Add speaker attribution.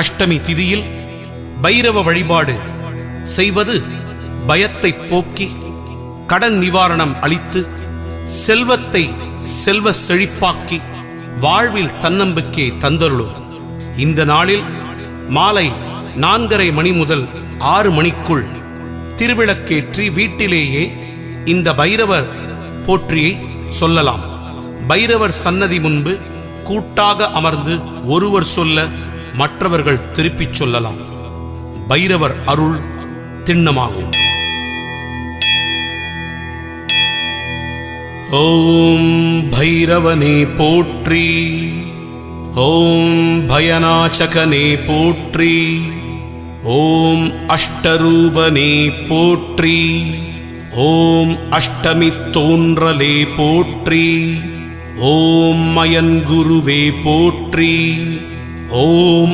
Speaker 1: அஷ்டமி திதியில் பைரவ வழிபாடு செய்வது பயத்தை போக்கி கடன் நிவாரணம் அளித்து செல்வத்தை செல்வ செழிப்பாக்கி வாழ்வில் தன்னம்பிக்கை தந்தருளும். இந்த நாளில் மாலை 4:30 மணி முதல் 6 மணிக்குள் திருவிளக்கேற்றி வீட்டிலேயே இந்த பைரவர் போற்றியை சொல்லலாம். பைரவர் சன்னதி முன்பு கூட்டாக அமர்ந்து ஒருவர் சொல்ல மற்றவர்கள் திருப்பிச் சொல்லலாம். பைரவர் அருள் திண்ணமாகும். ஓம் பைரவனே போற்றி, ஓம் பயநாசகனே போற்றி, ஓம் அஷ்டரூபனே போற்றி, ஓம் அஷ்டமி தோன்றலே போற்றி, ஓம் மயன்குருவே போற்றி, ஓம்